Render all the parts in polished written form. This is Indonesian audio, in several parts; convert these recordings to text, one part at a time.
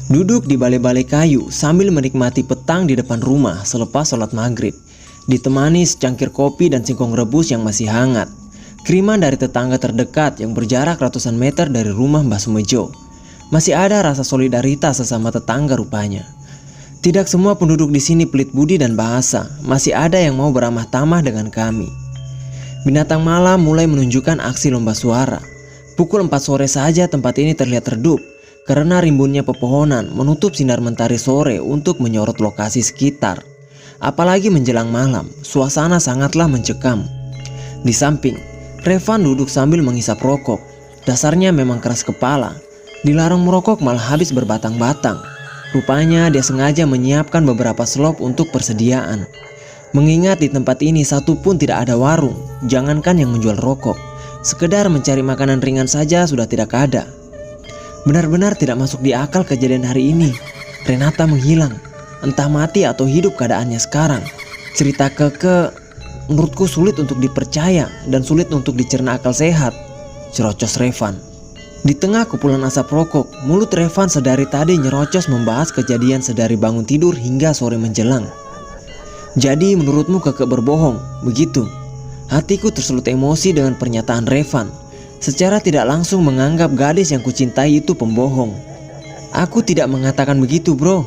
Duduk di balai-balai kayu sambil menikmati petang di depan rumah selepas sholat maghrib, ditemani secangkir kopi dan singkong rebus yang masih hangat. Kiriman dari tetangga terdekat yang berjarak ratusan meter dari rumah Mbah Sumejo. Masih ada rasa solidaritas sesama tetangga rupanya. Tidak semua penduduk di sini pelit budi dan bahasa, masih ada yang mau beramah tamah dengan kami. Binatang malam mulai menunjukkan aksi lomba suara. Pukul 4 sore saja tempat ini terlihat redup karena rimbunnya pepohonan menutup sinar mentari sore untuk menyorot lokasi sekitar. Apalagi menjelang malam, suasana sangatlah mencekam. Di samping, Revan duduk sambil menghisap rokok. Dasarnya memang keras kepala. Dilarang merokok malah habis berbatang-batang. Rupanya dia sengaja menyiapkan beberapa slop untuk persediaan. Mengingat di tempat ini satu pun tidak ada warung, jangankan yang menjual rokok. Sekedar mencari makanan ringan saja sudah tidak ada. Benar-benar tidak masuk di akal kejadian hari ini. Renata menghilang. Entah mati atau hidup keadaannya sekarang. Cerita Keke menurutku sulit untuk dipercaya dan sulit untuk dicerna akal sehat, cerocos Revan. Di tengah kepulan asap rokok, mulut Revan sedari tadi nyerocos membahas kejadian sedari bangun tidur hingga sore menjelang. Jadi menurutmu Keke berbohong, begitu? Hatiku tersulut emosi dengan pernyataan Revan. Secara tidak langsung menganggap gadis yang kucintai itu pembohong. Aku tidak mengatakan begitu bro.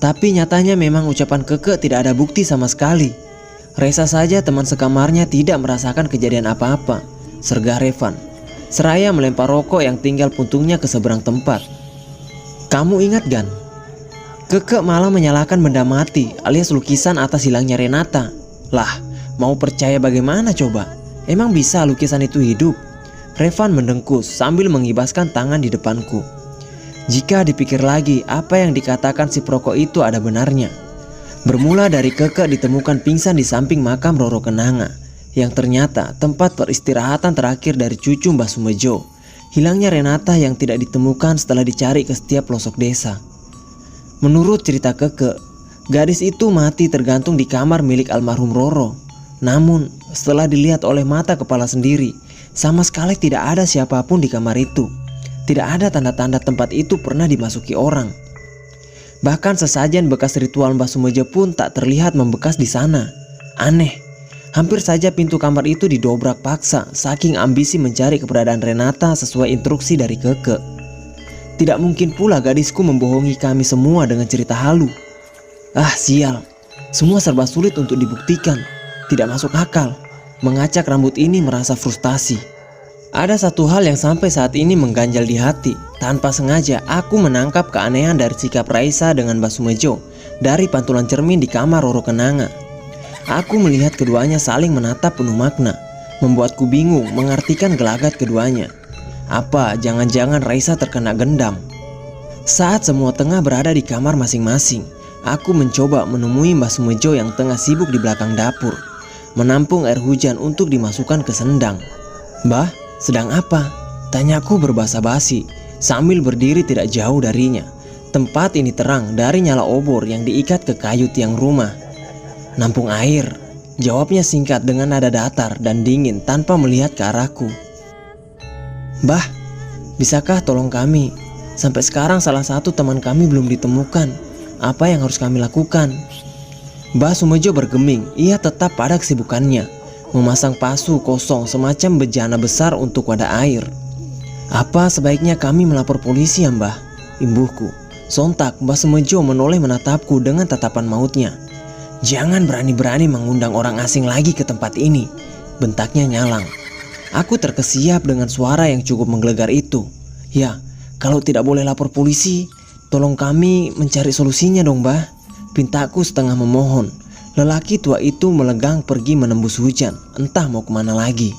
Tapi nyatanya memang ucapan Keke tidak ada bukti sama sekali. Resa saja teman sekamarnya tidak merasakan kejadian apa-apa, sergah Revan. Seraya melempar rokok yang tinggal puntungnya ke seberang tempat. Kamu ingat Gan? Keke malah menyalahkan benda mati alias lukisan atas hilangnya Renata. Lah, mau percaya bagaimana coba? Emang bisa lukisan itu hidup? Revan mendengkus sambil mengibaskan tangan di depanku. Jika dipikir lagi, apa yang dikatakan si perokok itu ada benarnya. Bermula dari Keke ditemukan pingsan di samping makam Roro Kenanga, yang ternyata tempat peristirahatan terakhir dari cucu Mbah Sumejo. Hilangnya Renata yang tidak ditemukan setelah dicari ke setiap pelosok desa. Menurut cerita Keke, gadis itu mati tergantung di kamar milik almarhum Roro. Namun setelah dilihat oleh mata kepala sendiri, sama sekali tidak ada siapapun di kamar itu. Tidak ada tanda-tanda tempat itu pernah dimasuki orang. Bahkan sesajen bekas ritual Mbah Sumejo pun tak terlihat membekas di sana. Aneh, hampir saja pintu kamar itu didobrak paksa saking ambisi mencari keberadaan Renata sesuai instruksi dari Keke. Tidak mungkin pula gadisku membohongi kami semua dengan cerita halu. Ah sial, semua serba sulit untuk dibuktikan. Tidak masuk akal. Mengacak rambut ini merasa frustasi. Ada satu hal yang sampai saat ini mengganjal di hati. Tanpa sengaja aku menangkap keanehan dari sikap Raisa dengan Mbah Sumejo dari pantulan cermin di kamar Roro Kenanga. Aku melihat keduanya saling menatap penuh makna, membuatku bingung mengartikan gelagat keduanya. Apa jangan-jangan Raisa terkena gendam? Saat semua tengah berada di kamar masing-masing, aku mencoba menemui Mbah Sumejo yang tengah sibuk di belakang dapur, menampung air hujan untuk dimasukkan ke sendang. Mbah, sedang apa? Tanyaku berbahasa basi sambil berdiri tidak jauh darinya. Tempat ini terang dari nyala obor yang diikat ke kayu tiang rumah. Nampung air, jawabnya singkat dengan nada datar dan dingin tanpa melihat ke arahku. Mbah, bisakah tolong kami? Sampai sekarang salah satu teman kami belum ditemukan. Apa yang harus kami lakukan? Mbah Sumejo bergeming, ia tetap pada kesibukannya, memasang pasu kosong semacam bejana besar untuk wadah air. Apa sebaiknya kami melapor polisi ya Mbah? Imbuhku. Sontak Mbah Sumejo menoleh menatapku dengan tatapan mautnya. Jangan berani-berani mengundang orang asing lagi ke tempat ini, bentaknya nyalang. Aku terkesiap dengan suara yang cukup menggelegar itu. Ya, kalau tidak boleh lapor polisi, tolong kami mencari solusinya dong Mbah, pintaku setengah memohon. Lelaki tua itu melegang pergi menembus hujan, entah mau kemana lagi.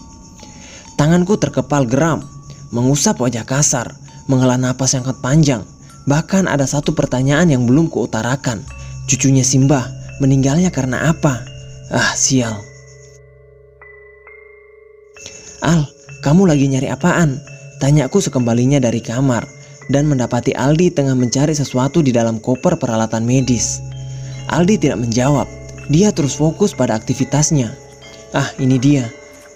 Tanganku terkepal geram, mengusap wajah kasar, menghela napas yang sangat panjang. Bahkan ada satu pertanyaan yang belum kuutarakan. Cucunya Simbah meninggalnya karena apa? Ah sial. Al, kamu lagi nyari apaan? Tanyaku sekembalinya dari kamar dan mendapati Aldi tengah mencari sesuatu di dalam koper peralatan medis. Aldi tidak menjawab. Dia terus fokus pada aktivitasnya. Ah, ini dia.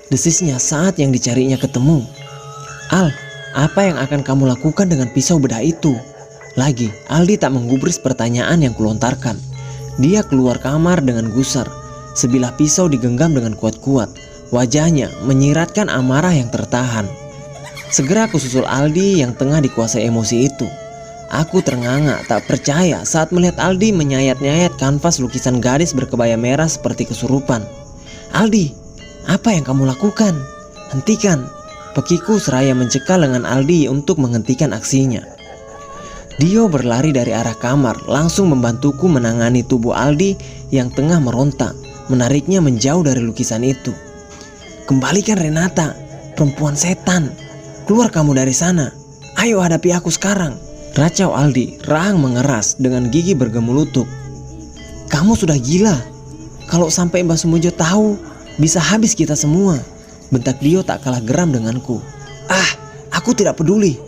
Desisnya saat yang dicarinya ketemu. Al, apa yang akan kamu lakukan dengan pisau bedah itu? Lagi, Aldi tak menggubris pertanyaan yang kulontarkan. Dia keluar kamar dengan gusar. Sebilah pisau digenggam dengan kuat-kuat. Wajahnya menyiratkan amarah yang tertahan. Segera kususul Aldi yang tengah dikuasai emosi itu. Aku ternganga tak percaya saat melihat Aldi menyayat-nyayat kanvas lukisan gadis berkebaya merah seperti kesurupan. "Aldi, apa yang kamu lakukan? Hentikan!" Pekiku seraya mencekal lengan Aldi untuk menghentikan aksinya. Dio berlari dari arah kamar, langsung membantuku menangani tubuh Aldi yang tengah meronta, menariknya menjauh dari lukisan itu. "Kembalikan Renata, perempuan setan. Keluar kamu dari sana. Ayo hadapi aku sekarang." Racau Aldi, rahang mengeras dengan gigi bergemurutuk. "Kamu sudah gila. Kalau sampai Mbak Sumojo tahu, bisa habis kita semua." Bentak Dio tak kalah geram denganku. "Ah, aku tidak peduli,"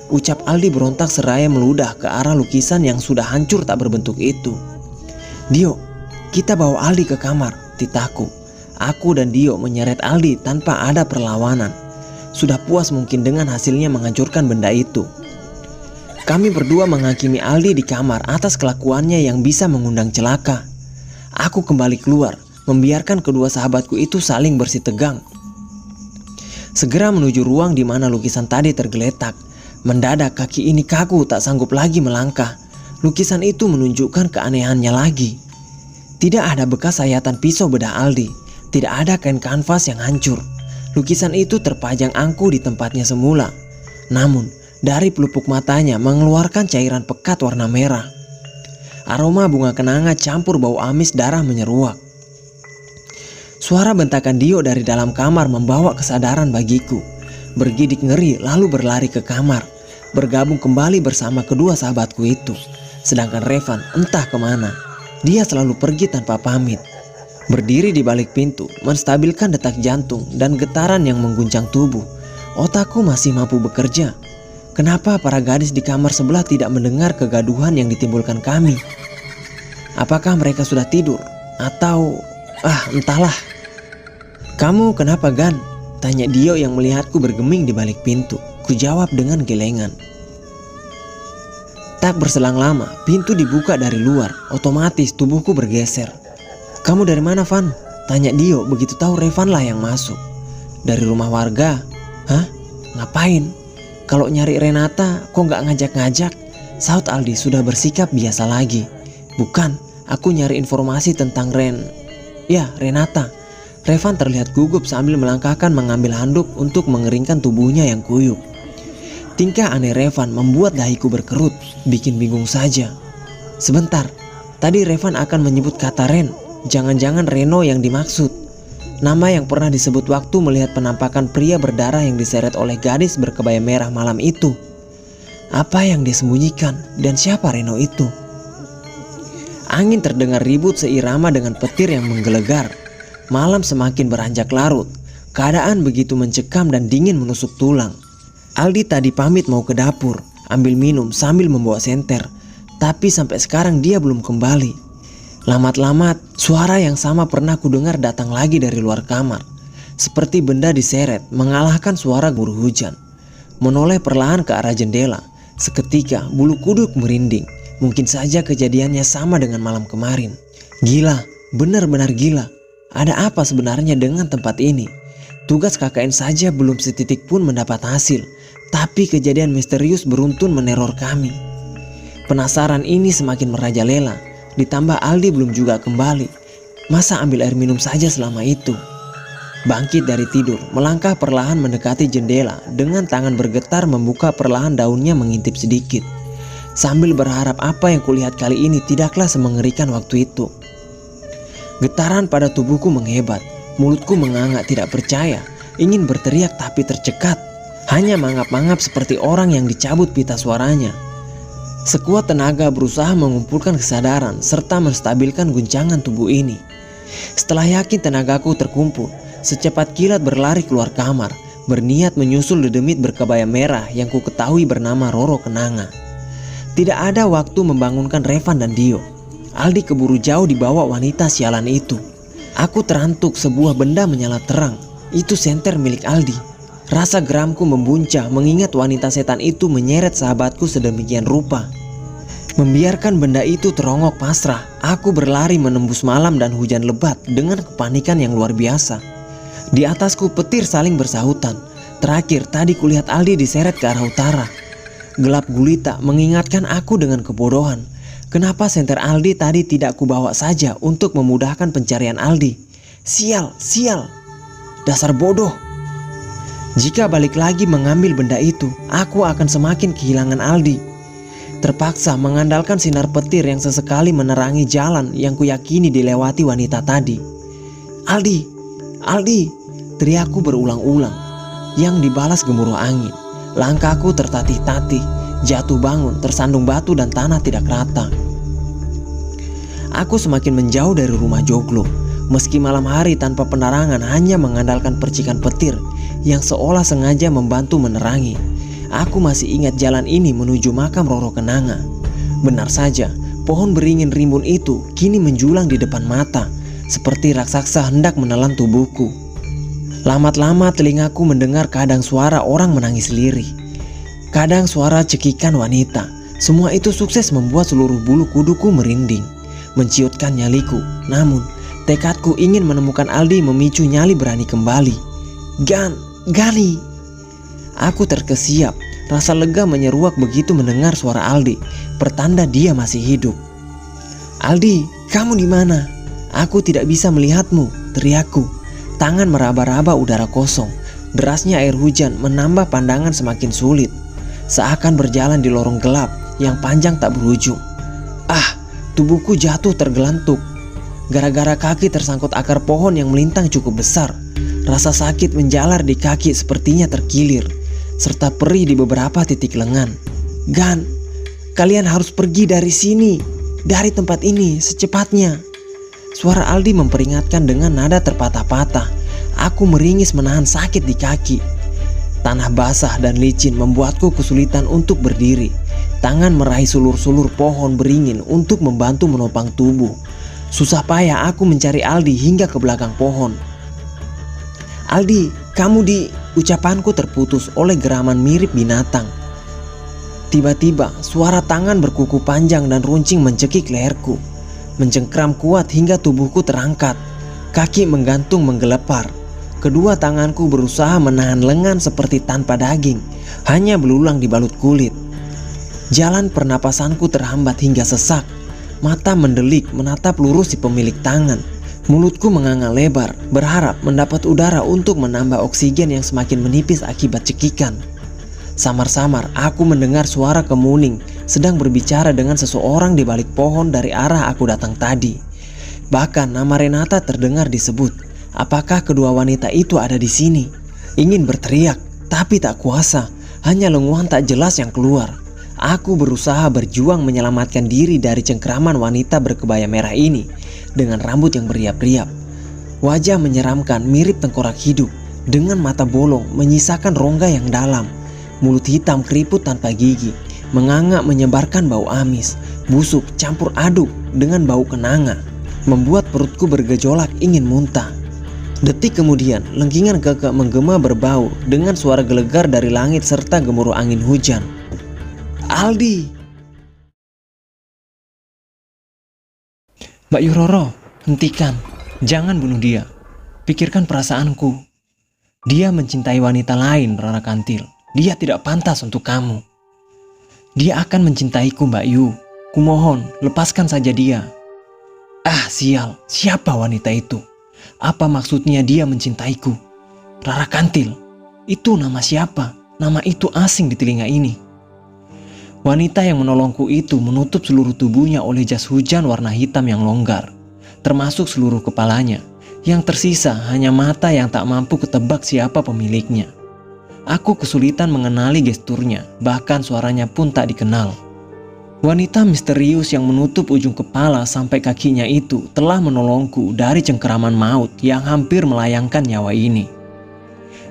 ucap Aldi berontak seraya meludah ke arah lukisan yang sudah hancur tak berbentuk itu. "Dio, kita bawa Aldi ke kamar," titahku. Aku dan Dio menyeret Aldi tanpa ada perlawanan. Sudah puas mungkin dengan hasilnya menghancurkan benda itu. Kami berdua menghakimi Aldi di kamar atas kelakuannya yang bisa mengundang celaka. Aku kembali keluar, membiarkan kedua sahabatku itu saling bersih tegang. Segera menuju ruang di mana lukisan tadi tergeletak. Mendadak kaki ini kaku tak sanggup lagi melangkah. Lukisan itu menunjukkan keanehannya lagi. Tidak ada bekas sayatan pisau bedah Aldi. Tidak ada kain kanvas yang hancur. Lukisan itu terpajang angkuh di tempatnya semula. Namun, dari pelupuk matanya mengeluarkan cairan pekat warna merah. Aroma bunga kenanga campur bau amis darah menyeruak. Suara bentakan Dio dari dalam kamar membawa kesadaran bagiku. Bergidik ngeri lalu berlari ke kamar, bergabung kembali bersama kedua sahabatku itu. Sedangkan Revan entah kemana. Dia selalu pergi tanpa pamit. Berdiri di balik pintu, menstabilkan detak jantung dan getaran yang mengguncang tubuh. Otakku masih mampu bekerja. Kenapa para gadis di kamar sebelah tidak mendengar kegaduhan yang ditimbulkan kami? Apakah mereka sudah tidur? Atau... entahlah. "Kamu kenapa, Gan?" tanya Dio yang melihatku bergeming di balik pintu. Kujawab dengan gelengan. Tak berselang lama, pintu dibuka dari luar. Otomatis tubuhku bergeser. "Kamu dari mana, Van?" tanya Dio begitu tahu Revan lah yang masuk. "Dari rumah warga." "Hah? Ngapain? Kalau nyari Renata kok nggak ngajak-ngajak?" Saut Aldi sudah bersikap biasa lagi. "Bukan, aku nyari informasi tentang Renata." Revan terlihat gugup sambil melangkahkan mengambil handuk untuk mengeringkan tubuhnya yang kuyup. Tingkah aneh Revan membuat dahiku berkerut, bikin bingung saja. Sebentar, tadi Revan akan menyebut kata Ren. Jangan-jangan Reno yang dimaksud. Nama yang pernah disebut waktu melihat penampakan pria berdarah yang diseret oleh gadis berkebaya merah malam itu. Apa yang dia sembunyikan dan siapa Reno itu? Angin terdengar ribut seirama dengan petir yang menggelegar. Malam semakin beranjak larut. Keadaan begitu mencekam dan dingin menusuk tulang. Aldi tadi pamit mau ke dapur, ambil minum sambil membawa senter. Tapi sampai sekarang dia belum kembali. Lamat-lamat, suara yang sama pernah kudengar datang lagi dari luar kamar. Seperti benda diseret, mengalahkan suara guru hujan. Menoleh perlahan ke arah jendela. Seketika bulu kuduk merinding. Mungkin saja kejadiannya sama dengan malam kemarin. Gila, benar-benar gila. Ada apa sebenarnya dengan tempat ini? Tugas KKN saja belum setitik pun mendapat hasil. Tapi kejadian misterius beruntun meneror kami. Penasaran ini semakin merajalela. Ditambah Aldi belum juga kembali. Masa ambil air minum saja selama itu? Bangkit dari tidur, melangkah perlahan mendekati jendela. Dengan tangan bergetar membuka perlahan daunnya mengintip sedikit. Sambil berharap apa yang kulihat kali ini tidaklah semengerikan waktu itu. Getaran pada tubuhku menghebat. Mulutku menganga tidak percaya. Ingin berteriak tapi tercekat. Hanya mangap-mangap seperti orang yang dicabut pita suaranya. Sekuat tenaga berusaha mengumpulkan kesadaran serta menstabilkan guncangan tubuh ini. Setelah yakin tenagaku terkumpul, secepat kilat berlari keluar kamar, berniat menyusul dedemit berkebaya merah yang ku ketahui bernama Roro Kenanga. Tidak ada waktu membangunkan Revan dan Dio. Aldi keburu jauh dibawa wanita sialan itu. Aku terantuk sebuah benda menyala terang. Itu senter milik Aldi. Rasa geramku membuncah mengingat wanita setan itu menyeret sahabatku sedemikian rupa. Membiarkan benda itu terongok pasrah, aku berlari menembus malam dan hujan lebat dengan kepanikan yang luar biasa. Di atasku petir saling bersahutan. Terakhir tadi kulihat Aldi diseret ke arah utara. Gelap gulita mengingatkan aku dengan kebodohan. Kenapa senter Aldi tadi tidak kubawa saja untuk memudahkan pencarian Aldi? Sial, sial. Dasar bodoh. Jika balik lagi mengambil benda itu, aku akan semakin kehilangan Aldi. Terpaksa mengandalkan sinar petir yang sesekali menerangi jalan yang kuyakini dilewati wanita tadi. Aldi, Aldi, teriakku berulang-ulang. Yang dibalas gemuruh angin. Langkahku tertatih-tatih, jatuh bangun, tersandung batu dan tanah tidak rata. Aku semakin menjauh dari rumah joglo. Meski malam hari tanpa penerangan hanya mengandalkan percikan petir yang seolah sengaja membantu menerangi. Aku masih ingat jalan ini menuju makam Roro Kenanga. Benar saja, pohon beringin rimbun itu kini menjulang di depan mata, seperti raksasa hendak menelan tubuhku. Lama-lama telingaku mendengar kadang suara orang menangis lirih, kadang suara cekikan wanita. Semua itu sukses membuat seluruh bulu kuduku merinding, menciutkan nyaliku. Namun, tekadku ingin menemukan Aldi memicu nyali berani kembali. Gani! Aku terkesiap, rasa lega menyeruak begitu mendengar suara Aldi, pertanda dia masih hidup. Aldi, kamu di mana? Aku tidak bisa melihatmu, teriakku. Tangan meraba-raba udara kosong. Derasnya air hujan menambah pandangan semakin sulit, seakan berjalan di lorong gelap yang panjang tak berujung. Tubuhku jatuh tergelantuk. Gara-gara kaki tersangkut akar pohon yang melintang cukup besar, rasa sakit menjalar di kaki sepertinya terkilir, serta perih di beberapa titik lengan. Gan, kalian harus pergi dari sini, dari tempat ini secepatnya. Suara Aldi memperingatkan dengan nada terpatah-patah. Aku meringis menahan sakit di kaki. Tanah basah dan licin membuatku kesulitan untuk berdiri. Tangan meraih sulur-sulur pohon beringin untuk membantu menopang tubuh. Susah payah aku mencari Aldi hingga ke belakang pohon. Aldi, kamu di... Ucapanku terputus oleh geraman mirip binatang. Tiba-tiba suara tangan berkuku panjang dan runcing mencekik leherku, mencengkram kuat hingga tubuhku terangkat. Kaki menggantung menggelepar. Kedua tanganku berusaha menahan lengan seperti tanpa daging, hanya belulang dibalut kulit. Jalan pernapasanku terhambat hingga sesak. Mata mendelik menatap lurus si pemilik tangan. Mulutku menganga lebar, berharap mendapat udara untuk menambah oksigen yang semakin menipis akibat cekikan. Samar-samar aku mendengar suara kemuning sedang berbicara dengan seseorang di balik pohon dari arah aku datang tadi. Bahkan nama Renata terdengar disebut. Apakah kedua wanita itu ada di sini? Ingin berteriak, tapi tak kuasa. Hanya lenguhan tak jelas yang keluar. Aku berusaha berjuang menyelamatkan diri dari cengkraman wanita berkebaya merah ini dengan rambut yang beriap-riap. Wajah menyeramkan mirip tengkorak hidup, dengan mata bolong menyisakan rongga yang dalam. Mulut hitam keriput tanpa gigi, menganga menyebarkan bau amis, busuk campur aduk dengan bau kenanga, membuat perutku bergejolak ingin muntah. Detik kemudian, lengkingan kekek menggema berbau dengan suara gelegar dari langit serta gemuruh angin hujan. Aldi! Mbak Yuroro, hentikan. Jangan bunuh dia. Pikirkan perasaanku. Dia mencintai wanita lain, Rara Kantil. Dia tidak pantas untuk kamu. Dia akan mencintaiku, Mbak Yu. Kumohon, lepaskan saja dia. Sial. Siapa wanita itu? Apa maksudnya dia mencintaiku? Rara Kantil. Itu nama siapa? Nama itu asing di telinga ini. Wanita yang menolongku itu menutup seluruh tubuhnya oleh jas hujan warna hitam yang longgar, termasuk seluruh kepalanya. Yang tersisa hanya mata yang tak mampu ketebak siapa pemiliknya. Aku kesulitan mengenali gesturnya, bahkan suaranya pun tak dikenal. Wanita misterius yang menutup ujung kepala sampai kakinya itu telah menolongku dari cengkeraman maut yang hampir melayangkan nyawa ini.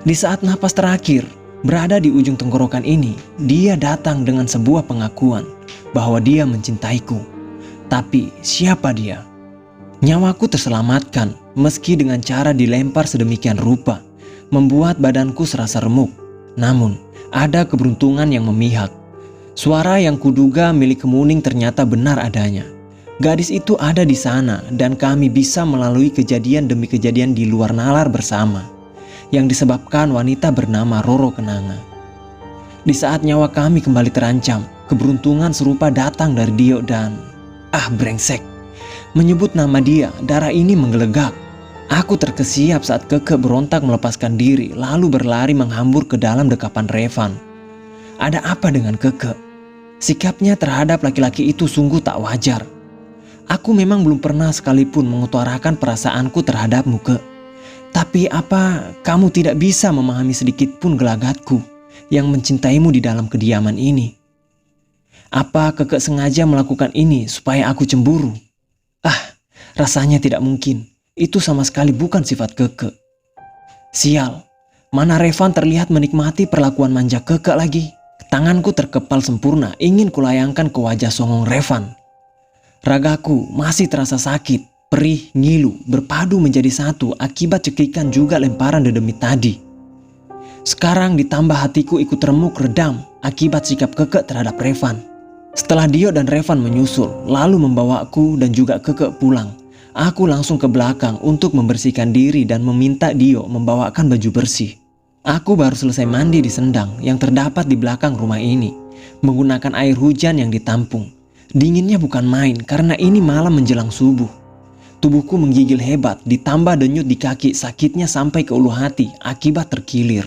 Di saat napas terakhir berada di ujung tenggorokan ini, dia datang dengan sebuah pengakuan bahwa dia mencintaiku. Tapi siapa dia? Nyawaku terselamatkan meski dengan cara dilempar sedemikian rupa, membuat badanku serasa remuk. Namun, ada keberuntungan yang memihak. Suara yang kuduga milik Kemuning ternyata benar adanya. Gadis itu ada di sana dan kami bisa melalui kejadian demi kejadian di luar nalar bersama yang disebabkan wanita bernama Roro Kenanga. Di saat nyawa kami kembali terancam, keberuntungan serupa datang dari Dio dan... brengsek. Menyebut nama dia, darah ini menggelegak. Aku terkesiap saat Keke berontak melepaskan diri lalu berlari menghambur ke dalam dekapan Revan. Ada apa dengan Keke? Sikapnya terhadap laki-laki itu sungguh tak wajar. Aku memang belum pernah sekalipun mengutarakan perasaanku terhadapmu, Ke. Tapi apa kamu tidak bisa memahami sedikit pun gelagatku yang mencintaimu di dalam kediaman ini? Apa Keke sengaja melakukan ini supaya aku cemburu? Rasanya tidak mungkin. Itu sama sekali bukan sifat Keke. Sial, mana Revan terlihat menikmati perlakuan manja Keke lagi. Tanganku terkepal sempurna ingin kulayangkan ke wajah songong Revan. Ragaku masih terasa sakit, perih, ngilu, berpadu menjadi satu akibat cekikan juga lemparan dedemit tadi. Sekarang ditambah hatiku ikut remuk redam akibat sikap Keke terhadap Revan. Setelah Dio dan Revan menyusul, lalu membawaku dan juga Keke pulang, aku langsung ke belakang untuk membersihkan diri dan meminta Dio membawakan baju bersih. Aku baru selesai mandi di sendang yang terdapat di belakang rumah ini, menggunakan air hujan yang ditampung. Dinginnya bukan main karena ini malam menjelang subuh. Tubuhku menggigil hebat ditambah denyut di kaki sakitnya sampai ke ulu hati akibat terkilir.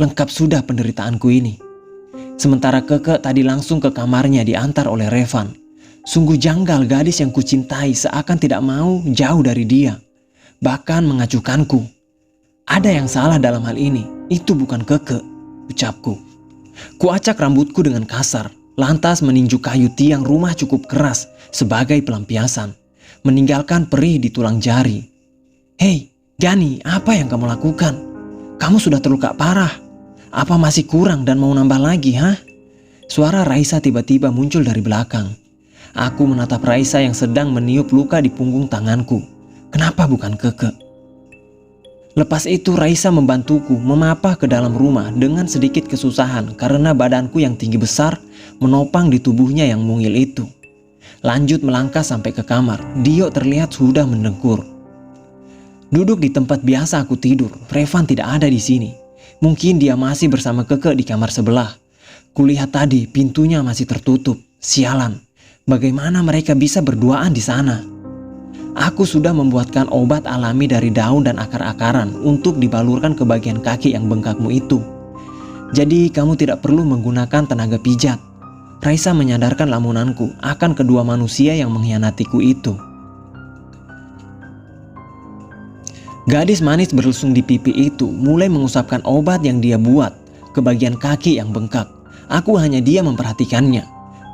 Lengkap sudah penderitaanku ini. Sementara Keke tadi langsung ke kamarnya diantar oleh Revan. Sungguh janggal gadis yang kucintai seakan tidak mau jauh dari dia. Bahkan mengacuhkanku. Ada yang salah dalam hal ini, itu bukan Keke, ucapku. Kuacak rambutku dengan kasar. Lantas meninju kayu tiang rumah cukup keras sebagai pelampiasan, meninggalkan perih di tulang jari. Hei, Gani, apa yang kamu lakukan? Kamu sudah terluka parah. Apa masih kurang dan mau nambah lagi, ha? Suara Raisa tiba-tiba muncul dari belakang. Aku menatap Raisa yang sedang meniup luka di punggung tanganku. Kenapa bukan Keke? Lepas itu Raisa membantuku memapah ke dalam rumah dengan sedikit kesusahan karena badanku yang tinggi besar menopang di tubuhnya yang mungil itu. Lanjut melangkah sampai ke kamar, Dio terlihat sudah mendengkur. Duduk di tempat biasa aku tidur, Revan tidak ada di sini. Mungkin dia masih bersama Keke di kamar sebelah. Kulihat tadi pintunya masih tertutup. Sialan, bagaimana mereka bisa berduaan di sana? Aku sudah membuatkan obat alami dari daun dan akar-akaran untuk dibalurkan ke bagian kaki yang bengkakmu itu. Jadi kamu tidak perlu menggunakan tenaga pijat. Raisa menyadarkan lamunanku akan kedua manusia yang mengkhianatiku itu. Gadis manis berlesung di pipi itu mulai mengusapkan obat yang dia buat ke bagian kaki yang bengkak. Aku hanya diam memperhatikannya.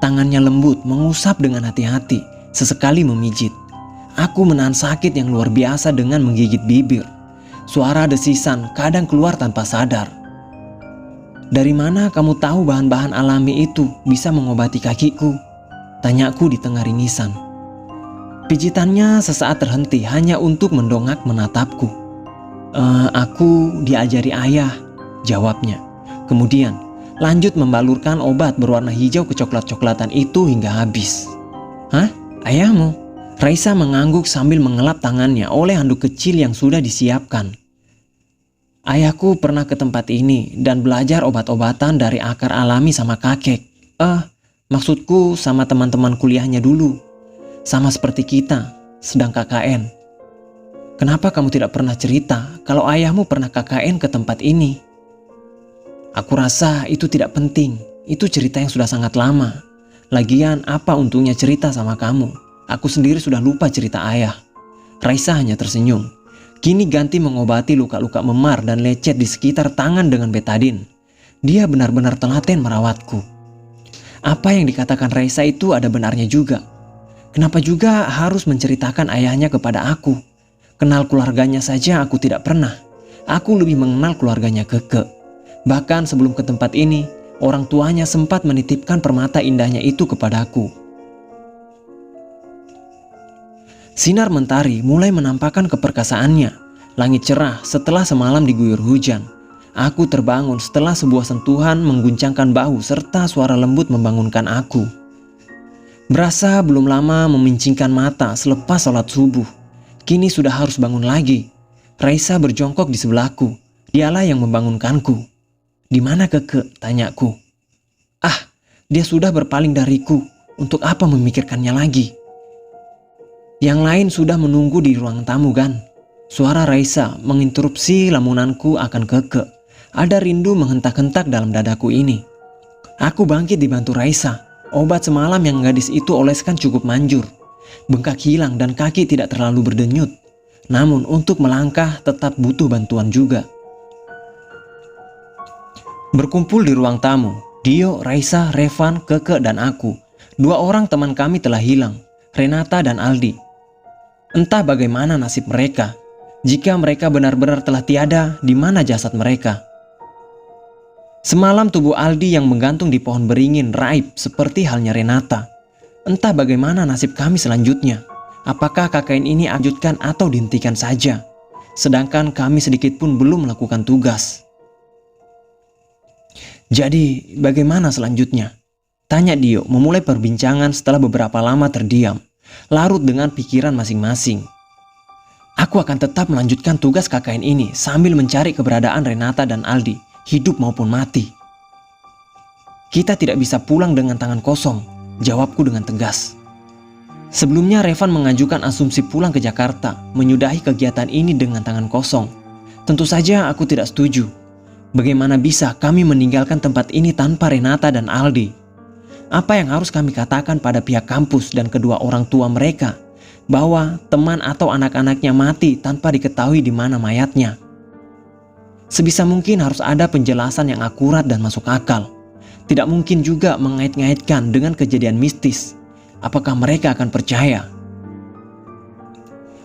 Tangannya lembut mengusap dengan hati-hati, sesekali memijit. Aku menahan sakit yang luar biasa dengan menggigit bibir. Suara desisan kadang keluar tanpa sadar. Dari mana kamu tahu bahan-bahan alami itu bisa mengobati kakiku? Tanyaku di tengah ringisan. Pijitannya sesaat terhenti hanya untuk mendongak menatapku. Aku diajari ayah, jawabnya. Kemudian lanjut membalurkan obat berwarna hijau kecoklat-coklatan itu hingga habis. Hah? Ayahmu? Raisa mengangguk sambil mengelap tangannya oleh handuk kecil yang sudah disiapkan. Ayahku pernah ke tempat ini dan belajar obat-obatan dari akar alami sama kakek. Maksudku sama teman-teman kuliahnya dulu. Sama seperti kita, sedang KKN. Kenapa kamu tidak pernah cerita kalau ayahmu pernah KKN ke tempat ini? Aku rasa itu tidak penting. Itu cerita yang sudah sangat lama. Lagian apa untungnya cerita sama kamu? Aku sendiri sudah lupa cerita ayah. Raisa hanya tersenyum. Kini ganti mengobati luka-luka memar dan lecet di sekitar tangan dengan betadin. Dia benar-benar telaten merawatku. Apa yang dikatakan Raisa itu ada benarnya juga. Kenapa juga harus menceritakan ayahnya kepada aku? Kenal keluarganya saja aku tidak pernah. Aku lebih mengenal keluarganya Keke. Bahkan sebelum ke tempat ini, orang tuanya sempat menitipkan permata indahnya itu kepadaku. Sinar mentari mulai menampakkan keperkasaannya. Langit cerah setelah semalam diguyur hujan. Aku terbangun setelah sebuah sentuhan mengguncangkan bahu serta suara lembut membangunkan aku. Berasa belum lama memincingkan mata selepas sholat subuh. Kini sudah harus bangun lagi. Raisa berjongkok di sebelahku. Dialah yang membangunkanku. "Di mana Keke?" tanyaku. "Ah, dia sudah berpaling dariku. Untuk apa memikirkannya lagi?" Yang lain sudah menunggu di ruang tamu kan? Suara Raisa menginterupsi lamunanku akan Keke. Ada rindu menghentak-hentak dalam dadaku ini. Aku bangkit dibantu Raisa. Obat semalam yang gadis itu oleskan cukup manjur. Bengkak hilang dan kaki tidak terlalu berdenyut. Namun untuk melangkah tetap butuh bantuan juga. Berkumpul di ruang tamu, Dio, Raisa, Revan, Keke, dan aku. 2 orang teman kami telah hilang, Renata dan Aldi. Entah bagaimana nasib mereka. Jika mereka benar-benar telah tiada, di mana jasad mereka? Semalam tubuh Aldi yang menggantung di pohon beringin raib seperti halnya Renata. Entah bagaimana nasib kami selanjutnya. Apakah KKN ini lanjutkan atau dihentikan saja? Sedangkan kami sedikit pun belum melakukan tugas. "Jadi bagaimana selanjutnya?" tanya Dio memulai perbincangan setelah beberapa lama terdiam, larut dengan pikiran masing-masing. "Aku akan tetap melanjutkan tugas KKN ini sambil mencari keberadaan Renata dan Aldi, hidup maupun mati." "Kita tidak bisa pulang dengan tangan kosong," jawabku dengan tegas. Sebelumnya Revan mengajukan asumsi pulang ke Jakarta, menyudahi kegiatan ini dengan tangan kosong. Tentu saja aku tidak setuju. Bagaimana bisa kami meninggalkan tempat ini tanpa Renata dan Aldi? Apa yang harus kami katakan pada pihak kampus dan kedua orang tua mereka? Bahwa teman atau anak-anaknya mati tanpa diketahui di mana mayatnya? Sebisa mungkin harus ada penjelasan yang akurat dan masuk akal. Tidak mungkin juga mengait-ngaitkan dengan kejadian mistis. Apakah mereka akan percaya?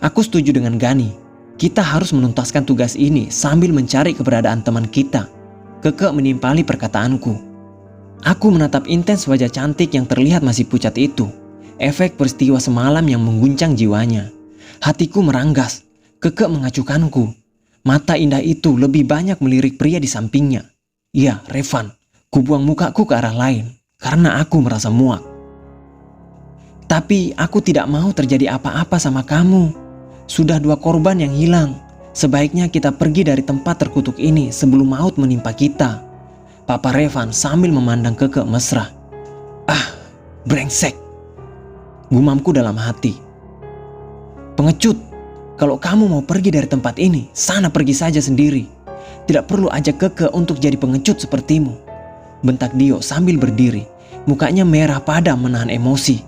Aku setuju dengan Gani. Kita harus menuntaskan tugas ini sambil mencari keberadaan teman kita. Keke menimpali perkataanku. Aku menatap intens wajah cantik yang terlihat masih pucat itu. Efek peristiwa semalam yang mengguncang jiwanya. Hatiku meranggas. Keke mengacukanku. Mata indah itu lebih banyak melirik pria di sampingnya. "Ya, Revan." Kubuang mukaku ke arah lain karena aku merasa muak. "Tapi aku tidak mau terjadi apa-apa sama kamu. Sudah 2 korban yang hilang. Sebaiknya kita pergi dari tempat terkutuk ini sebelum maut menimpa kita," Papa Revan sambil memandang Keke mesra. "Ah, brengsek," gumamku dalam hati. "Pengecut, kalau kamu mau pergi dari tempat ini, sana pergi saja sendiri. Tidak perlu ajak Keke untuk jadi pengecut sepertimu," bentak Dio sambil berdiri. Mukanya merah padam menahan emosi.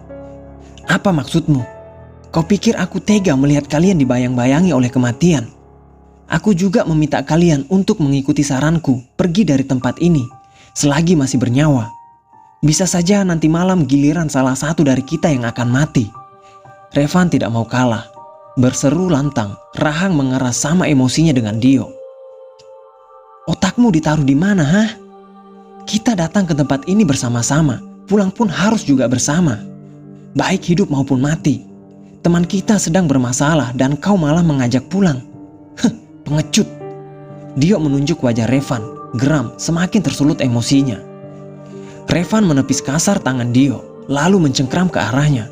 "Apa maksudmu? Kau pikir aku tega melihat kalian dibayang-bayangi oleh kematian? Aku juga meminta kalian untuk mengikuti saranku pergi dari tempat ini selagi masih bernyawa. Bisa saja nanti malam giliran salah satu dari kita yang akan mati." Revan tidak mau kalah. Berseru lantang, rahang mengeras sama emosinya dengan Dio. "Otakmu ditaruh di mana, hah? Kita datang ke tempat ini bersama-sama, pulang pun harus juga bersama. Baik hidup maupun mati. Teman kita sedang bermasalah dan kau malah mengajak pulang. Pengecut." Dio menunjuk wajah Revan, geram semakin tersulut emosinya. Revan menepis kasar tangan Dio, lalu mencengkram ke arahnya.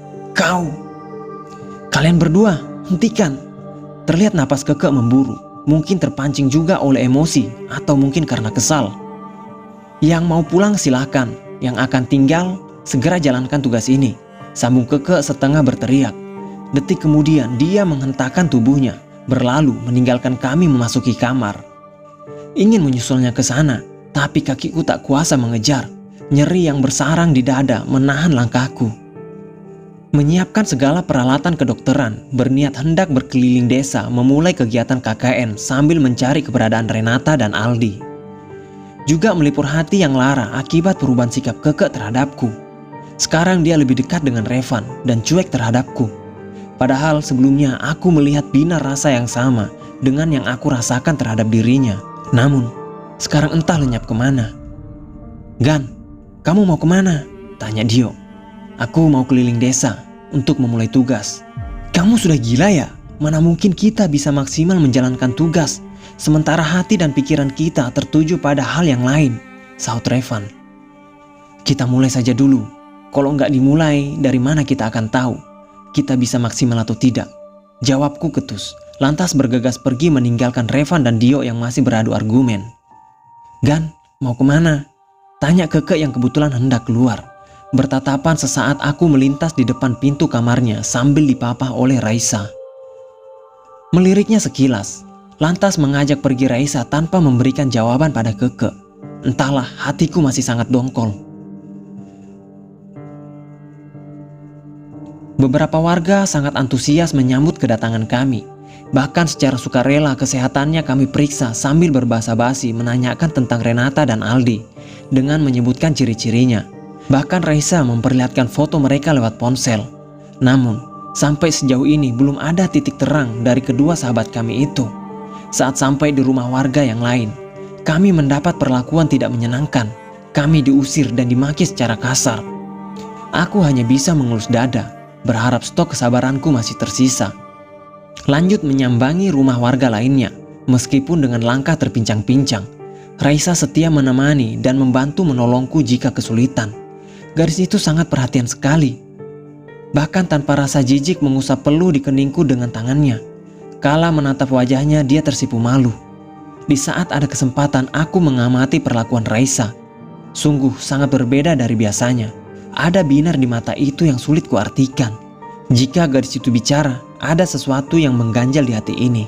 Kalian berdua, hentikan." Terlihat napas Keke memburu, mungkin terpancing juga oleh emosi atau mungkin karena kesal. "Yang mau pulang silakan, yang akan tinggal segera jalankan tugas ini," sambung Keke setengah berteriak. Detik kemudian dia menghentakkan tubuhnya, berlalu meninggalkan kami memasuki kamar. Ingin menyusulnya ke sana, tapi kakiku tak kuasa mengejar. Nyeri yang bersarang di dada menahan langkahku. Menyiapkan segala peralatan kedokteran, berniat hendak berkeliling desa memulai kegiatan KKN sambil mencari keberadaan Renata dan Aldi. Juga melipur hati yang lara akibat perubahan sikap Keke terhadapku. Sekarang dia lebih dekat dengan Revan dan cuek terhadapku. Padahal sebelumnya aku melihat binar rasa yang sama dengan yang aku rasakan terhadap dirinya. Namun sekarang entah lenyap kemana. "Gan, kamu mau kemana?" tanya Dio. "Aku mau keliling desa untuk memulai tugas." "Kamu sudah gila ya? Mana mungkin kita bisa maksimal menjalankan tugas sementara hati dan pikiran kita tertuju pada hal yang lain, sahut Revan. Kita mulai saja dulu. Kalau nggak dimulai, dari mana kita akan tahu kita bisa maksimal atau tidak? Jawabku ketus, lantas bergegas pergi meninggalkan Revan dan Dio yang masih beradu argumen. Gan, mau kemana? Tanya Keke yang kebetulan hendak keluar. Bertatapan sesaat aku melintas di depan pintu kamarnya sambil dipapah oleh Raisa. Meliriknya sekilas, lantas mengajak pergi Raisa tanpa memberikan jawaban pada Keke. Entahlah, hatiku masih sangat dongkol. Beberapa warga sangat antusias menyambut kedatangan kami. Bahkan secara sukarela kesehatannya kami periksa sambil berbahasa basi menanyakan tentang Renata dan Aldi dengan menyebutkan ciri-cirinya. Bahkan Raisa memperlihatkan foto mereka lewat ponsel. Namun, sampai sejauh ini belum ada titik terang dari kedua sahabat kami itu. Saat sampai di rumah warga yang lain, kami mendapat perlakuan tidak menyenangkan. Kami diusir dan dimaki secara kasar. Aku hanya bisa mengelus dada, berharap stok kesabaranku masih tersisa. Lanjut menyambangi rumah warga lainnya, meskipun dengan langkah terpincang-pincang. Raisa setia menemani dan membantu menolongku jika kesulitan. Gadis itu sangat perhatian sekali. Bahkan tanpa rasa jijik mengusap peluh di keningku dengan tangannya. Kala menatap wajahnya, dia tersipu malu. Di saat ada kesempatan aku mengamati perlakuan Raisa. Sungguh sangat berbeda dari biasanya. Ada binar di mata itu yang sulit kuartikan. Jika gadis itu bicara, ada sesuatu yang mengganjal di hati ini.